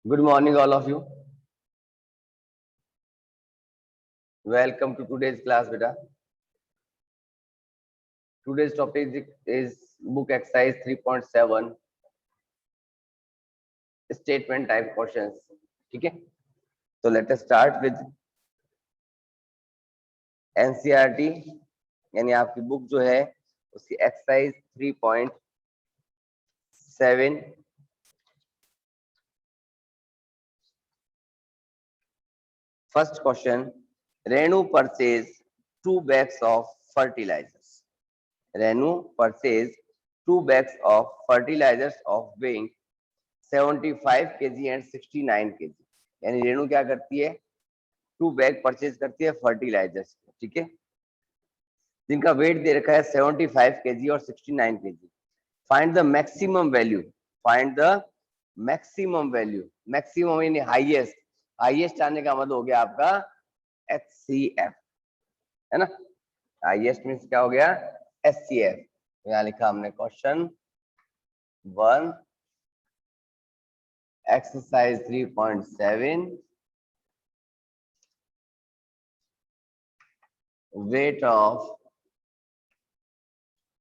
Good morning, all of you. Welcome to today's class, beta. Today's topic is book exercise 3.7 statement type questions. ठीक है? So let us start with NCERT यानी आपकी book जो है उसकी exercise 3.7 first question Renu purchase 2 bags of fertilizers. Renu purchased 2 bags of fertilizers of weighing 75 kg and 69 kg. यानी रेणु क्या करती है 2 बैग परचेज करती है फर्टिलाइजर्स, ठीक है, जिनका वेट दे रखा है 75 kg और 69 kg. Find the maximum value. Find the maximum value. Maximum यानी हाईएस्ट. हाईएस्ट आने का मतलब हो गया आपका HCF, है ना. हाईएस्ट मीन्स क्या हो गया HCF. यहाँ लिखा हमने question 1 exercise 3.7 weight of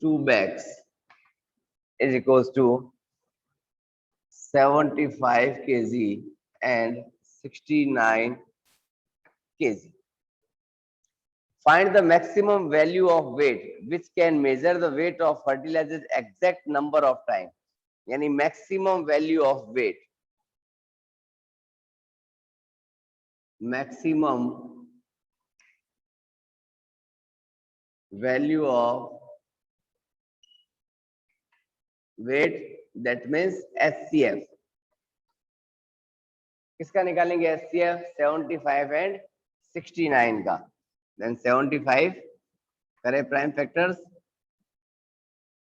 2 bags is equals to 75 kg and 69 kg. Find the maximum value of weight which can measure the weight of fertilizer's exact number of time. यानी maximum value of weight. Maximum value of weight, that means HCF. किसका निकालेंगे HCF? 75 and 69 का. Then 75 करें prime factors.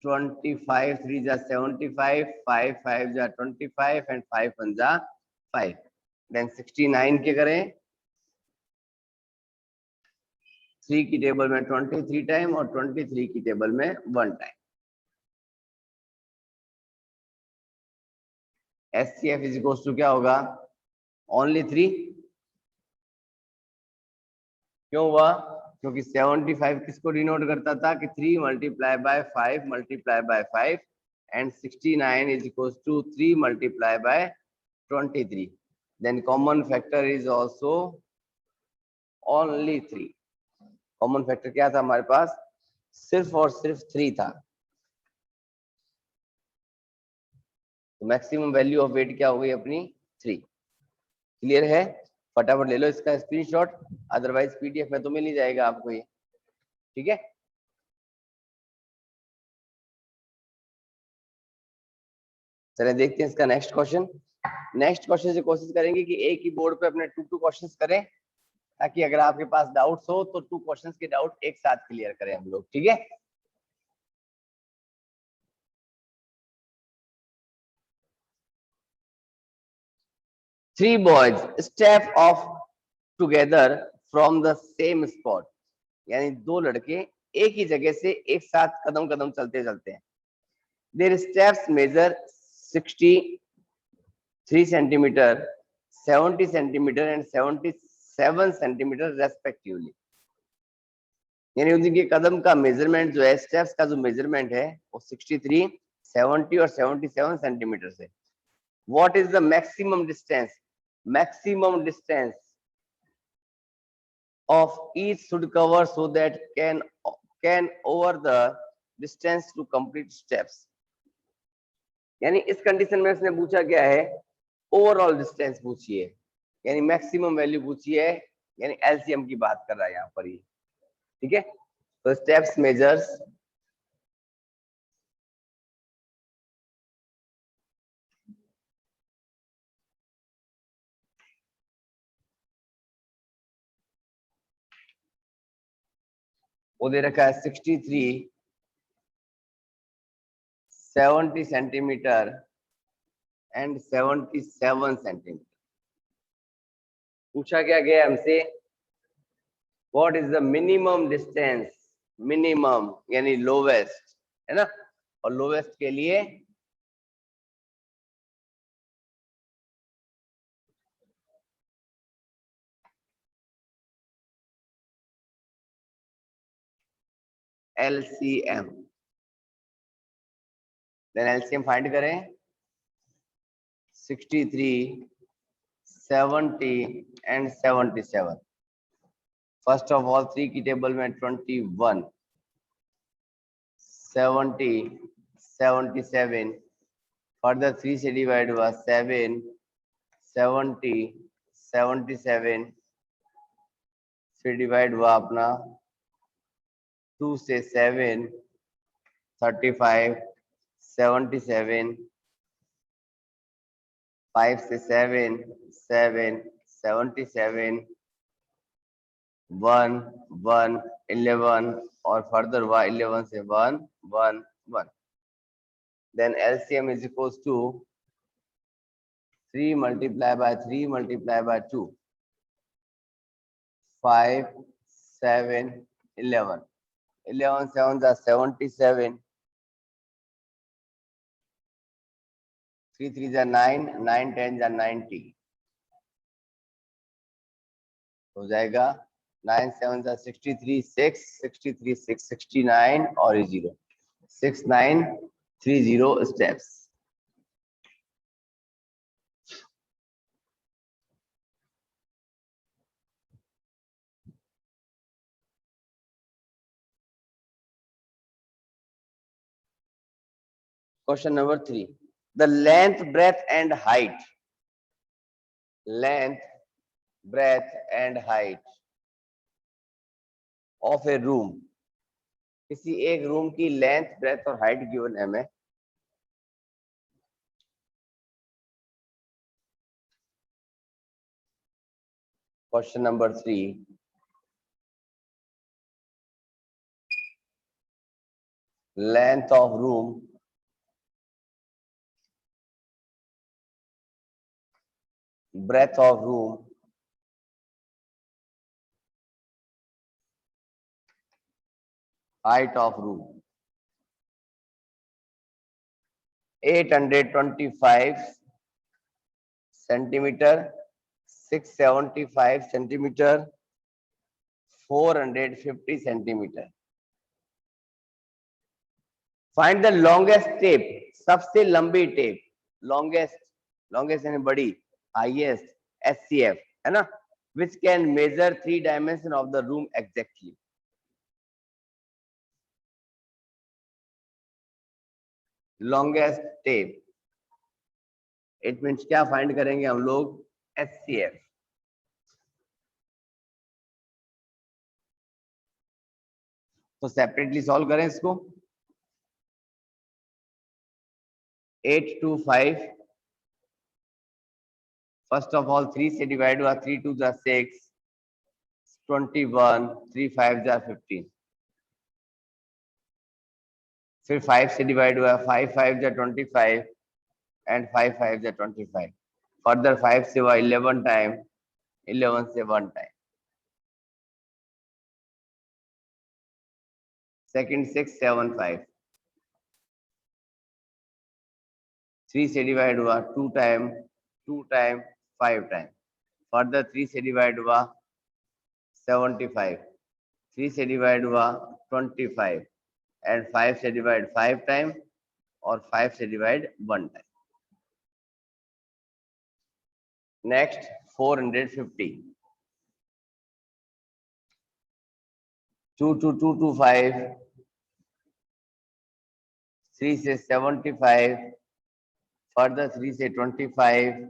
25 3 जा 75, 5 5 जा 25 and 5 1 जा 5. Then 69 के करें 3 की टेबल में 23 टाइम और 23 की टेबल में 1 time. HCF is equals to क्या होगा? ओनली 3. क्यों हुआ? क्योंकि 75 किसको डिनोट करता था कि 3 multiply by 5 multiply by 5 and 69 is equals to 3 multiply by 23. Then common factor is also only 3. Common factor क्या था हमारे पास? सिर्फ और सिर्फ 3 था. तो मैक्सिमम वैल्यू ऑफ वेट क्या हो गई अपनी? 3. क्लियर है? फटाफट ले लो इसका स्क्रीनशॉट, अदरवाइज PDF में तो मिल ही जाएगा आपको ये, ठीक है. चलिए देखते हैं इसका नेक्स्ट क्वेश्चन. नेक्स्ट क्वेश्चन से कोशिश करेंगे कि एक ही बोर्ड पे अपने 2 क्वेश्चंस करें, ताकि अगर आपके पास डाउट्स हो तो 2 क्वेश्चंस के डाउट एक साथ क्लियर करें हम लोग, ठीक है. Three boys step off together from the same spot. यानी 2 लड़के एक ही जगह से एक साथ कदम कदम चलते चलते हैं. Their steps measure 63 centimeter, 70 centimeter and 77 centimeter respectively. यानी उनके कदम का मेजरमेंट जो है, स्टेप्स का जो मेजरमेंट है वो 63, 70 और 77 सेंटीमीटर से. What is the maximum distance? Maximum distance of each should cover so that can over the distance to complete steps. यानी इस कंडीशन में इसने पूछा क्या है? ओवरऑल डिस्टेंस पूछी है, यानी मैक्सिमम वैल्यू पूछी है, यानी LCM की बात कर रहा है यहाँ पर ये, ठीक है. तो स्टेप्स मेजर्स वो दे रखा है 63, 70 सेंटीमीटर एंड 77 सेंटीमीटर. पूछा क्या गया हमसे? What is the minimum distance? Minimum यानी लोवेस्ट, है ना. और लोवेस्ट के लिए LCM, then LCM फाइंड करें 63, 70 and 77. फर्स्ट ऑफ ऑल 3 की टेबल में 21, 70, 77, फर्दर 3 से डिवाइड हुआ 7, 70, 77 से डिवाइड हुआ अपना 2 से 7, 35, 77, 5 से 7, 7, 77, 1, 1, 11 और फर्दर हुआ 11 से 1, 1, 1. Then LCM is equals to 3 multiplied by 3 multiplied by 2, 5, 7, 11. 11 7s are 77. 3 3s are 9, 9 10s are 90. हो जाएगा 9 7s are 63, 6, 63, 6, 69 और 0. 6 9 3 0 steps. Question number 3. The length, breadth and height. Length, breadth and height of a room. किसी एक room की length, breath और height given है हमें. Question number 3. Length of room, breadth of room, height of room. 825 centimeter, 675 centimeter, 450 centimeter. Find the longest tape. सबसे लंबी tape. longest यानी बड़ी. highest SCF है ना, which can measure 3 dimension of the room exactly. longest tape, it means क्या find करेंगे हम लोग? SCF. तो सेपरेटली सॉल्व करें इसको. 825, फर्स्ट ऑफ ऑल 3 से डिवाइड हुआ, 3 2 जा 6, 21, 3 5 जा 15. फिर 5 से डिवाइड हुआ, 5 5 जा 25 एंड 5 5 जा 25. फर्दर 5 से हुआ 11 टाइम, 11 से 1 टाइम. सेकंड 6 7 5. 3 से डिवाइड हुआ 2 टाइम, 2 टाइम, 5 टाइम. फर्दर 3 से डिवाइड हुआ 75, 3 से डिवाइड हुआ 25 एंड 5 से डिवाइड 5 टाइम और 5 से डिवाइड 1 टाइम. नेक्स्ट 450. 2 2 2 2 5, 3 से 75, फर्दर 3 से 25,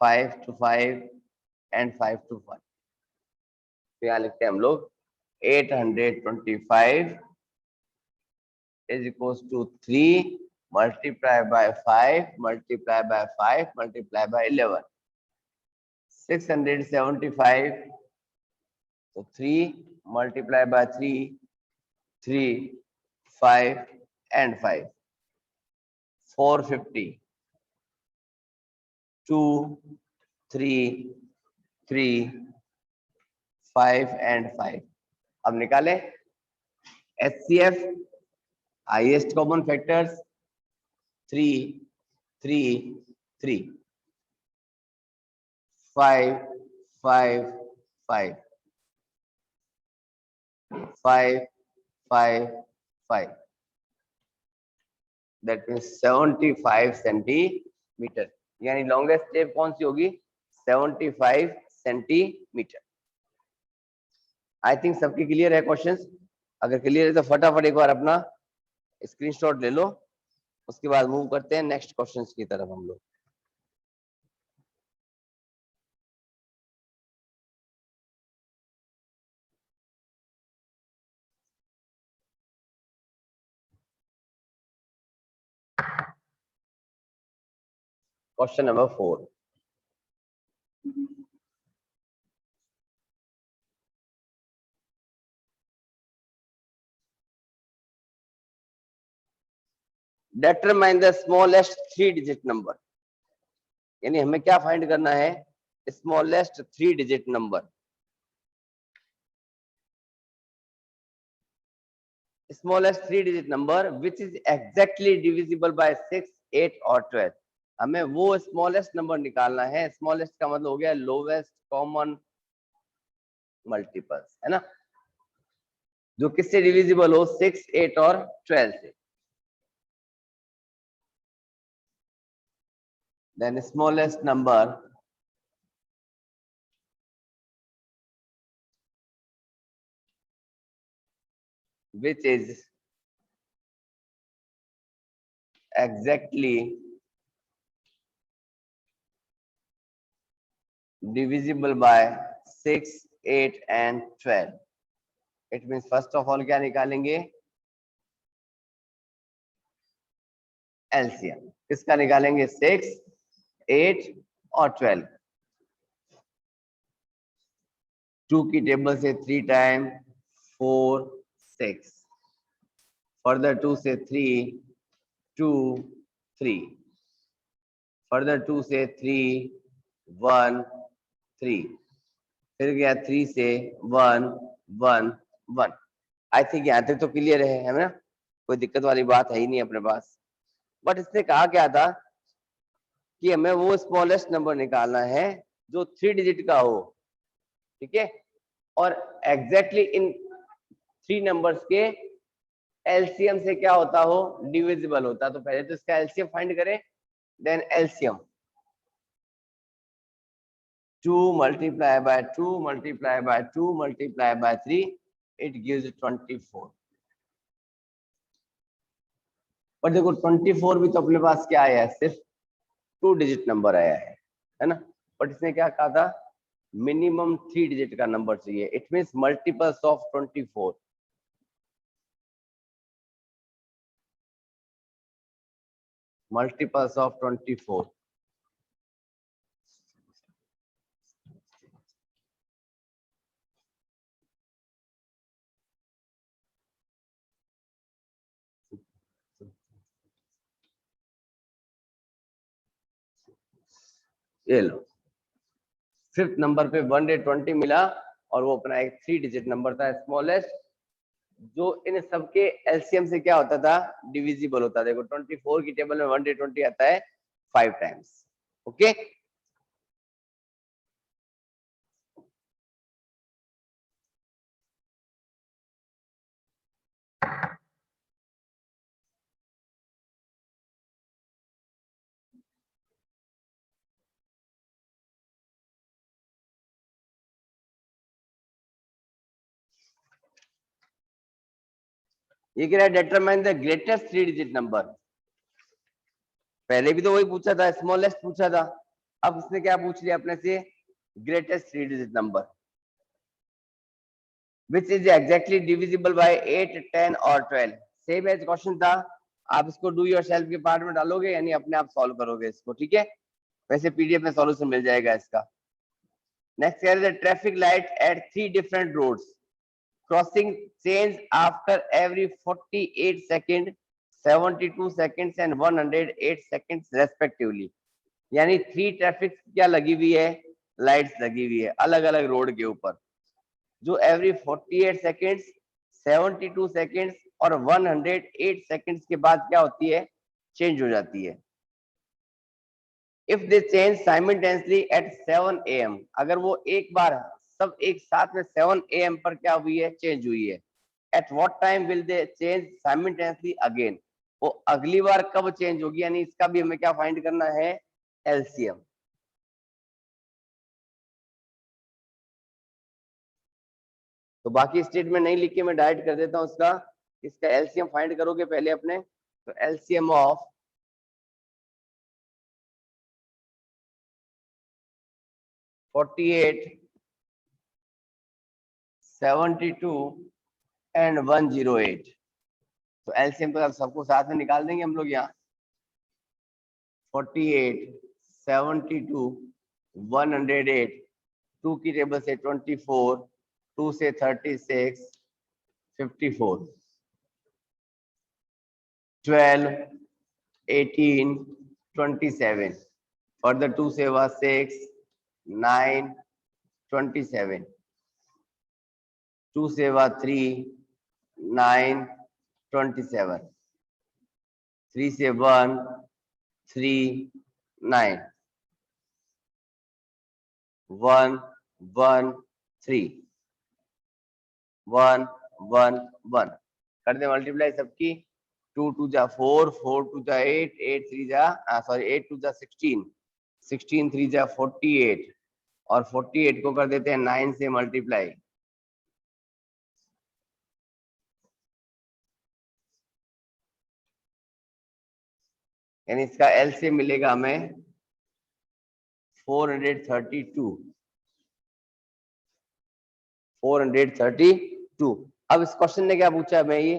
5 to 5 एंड 5 to 1. तो यहाँ लिखते हैं हम लोग 825 is equals to 3 multiplied by 5 multiplied by 5 multiplied by 11. 675. So 3 multiplied by 3, 3, 5 and 5. 450. 2, 3, 3, 5 and 5. अब निकालें HCF, highest common factors 3, 3, 3, 5, 5, 5, 5, 5 that means 75 centimetre, यानी लॉन्गेस्ट स्टेप कौन सी होगी? 75 सेंटीमीटर। आई थिंक सबकी क्लियर है क्वेश्चंस? अगर क्लियर है तो फटाफट एक बार अपना स्क्रीनशॉट ले लो, उसके बाद मूव करते हैं नेक्स्ट क्वेश्चंस की तरफ हम लोग। Question number 4, determine the smallest 3-digit number, यानी हमें क्या फाइंड करना है? Smallest 3-digit number. Smallest 3-digit number which is exactly divisible by 6, 8 और 12। हमें वो स्मॉलेस्ट नंबर निकालना है। स्मॉलेस्ट का मतलब हो गया लोवेस्ट कॉमन मल्टीपल्स, है ना, जो किससे डिविजिबल हो? 6, 8 और 12 से। Then smallest number which is exactly divisible by 6, 8 and 12। It means first of all क्या निकालेंगे? एलसीएम। किसका निकालेंगे? 6, 8 और 12। 2 की टेबल से 3 टाइम 4, 6, फर्दर 2 से 3, 2, 3, फर्दर 2 से 3, 1, 3, फिर गया 3 से 1, 1, 1। आई थिंक यहाँ तक तो क्लियर है ना? कोई दिक्कत वाली बात है ही नहीं अपने पास। बट इसने कहा क्या था कि हमें वो स्मॉलेस्ट नंबर निकालना है जो 3 डिजिट का हो, ठीक है, और एग्जैक्टली इन 3 नंबर्स के एलसीएम से क्या होता हो? डिविजिबल होता। तो पहले तो इसका एलसीएम फाइंड करें, then LCM 2 multiplied by 2 multiplied by 2 multiplied by 3, it gives 24। पर देखो 24 भी तो अपने पास क्या आया है? सिर्फ 2 डिजिट नंबर आया है ना? बट इसने क्या कहा था? मिनिमम 3 डिजिट का नंबर चाहिए। It means multiples of 24। Multiples of 24। ये लो, फिफ्थ नंबर पे 120 मिला और वो अपना एक 3 डिजिट नंबर था स्मॉलेस्ट, जो इन सबके एलसीएम से क्या होता था? डिविजिबल होता। देखो 24 की टेबल में 120 आता है 5 टाइम्स। ओके, ये कह रहा है determine the greatest 3 digit number. पहले भी तो वही पूछा था, स्मॉलेस्ट पूछा था। अब इसने क्या पूछ लिया अपने से? Greatest 3 digit number which is exactly divisible by 8, 10 और 12। सेम एज क्वेश्चन था, आप इसको डू योरसेल्फ के पार्ट में डालोगे, यानी अपने आप सॉल्व करोगे इसको, ठीक है? वैसे पीडीएफ में सॉल्यूशन मिल जाएगा इसका। नेक्स्ट कह रहे थे traffic light at 3 different roads crossing change after every 48 seconds, 72 seconds and 108 seconds respectively। यानी 3 ट्रैफिक क्या लगी हुई है? लाइट्स लगी हुई है अलग अलग रोड के ऊपर, जो एवरी 48 सेकेंड्स, 72 सेकेंड्स और 108 सेकेंड्स के बाद क्या होती है? चेंज हो जाती है। If they change simultaneously eight 7 AM, अगर वो एक बार सब एक साथ में 7 AM पर क्या हुई है? चेंज हुई है। At what time will they change simultaneously again, वो अगली बार कब चेंज होगी, यानी इसका भी हमें क्या फाइंड करना है, एलसीएम। तो बाकी स्टेटमेंट नहीं लिख के मैं डायरेक्ट कर देता हूं उसका, इसका एलसीएम फाइंड करोगे पहले अपने, तो एलसीएम ऑफ 48, 72 एंड 108, तो एलसीएम तो सबको साथ में निकाल देंगे हम लोग यहाँ। 48, 72, 108, 2 की टेबल से 24, 2 से 36, 54, 12, 18, 27, further 2 से हुआ 6, 9, 27, 2 से हुआ 3, 9, 27, 3 से 1, 3, 9, 1, 1, 3, 1, 1, 1 कर दे मल्टीप्लाई सबकी। 2 2 जा 4, 4 2 जा 8, 8 3 जा 8 2 जा 16, 16 3 जा 48, और 48 को कर देते हैं 9 से मल्टीप्लाई। यानी इसका एल से मिलेगा हमें 432, 432। अब इस क्वेश्चन ने क्या पूछा है ये,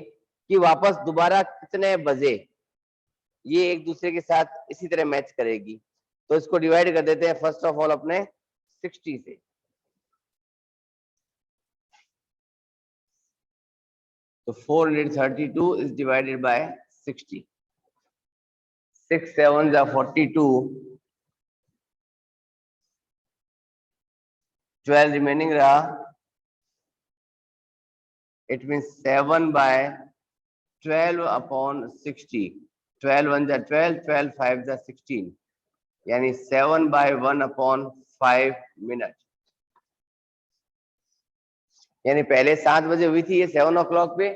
कि वापस दोबारा कितने बजे ये एक दूसरे के साथ इसी तरह मैच करेगी, तो इसको डिवाइड कर देते हैं फर्स्ट ऑफ ऑल अपने 60 से। तो 432 इज डिवाइडेड बाय 60, 6 7 जा 42, 12 रिमेनिंग रहा, इट मीन्स 7 बाय 12 अपॉन 60, 12 1 जा 12, 12 5 जा 16, यानी 7 बाय 1 अपॉन 5 मिनट। यानी पहले 7 बजे हुई थी ये 7 o'clock पे,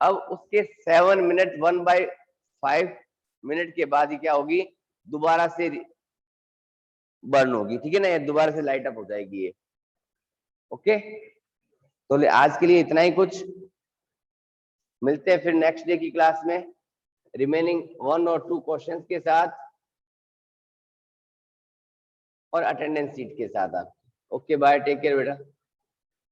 अब उसके 7 मिनट 1 बाय 5 मिनट के बाद ही क्या होगी, दोबारा से बर्न होगी, ठीक है ना, ये दोबारा से लाइट अप हो जाएगी ये। ओके, तो आज के लिए इतना ही कुछ, मिलते हैं फिर नेक्स्ट डे की क्लास में रिमेनिंग 1 और 2 क्वेश्चंस के साथ और अटेंडेंस शीट के साथ। ओके बाय, टेक केयर बेटा।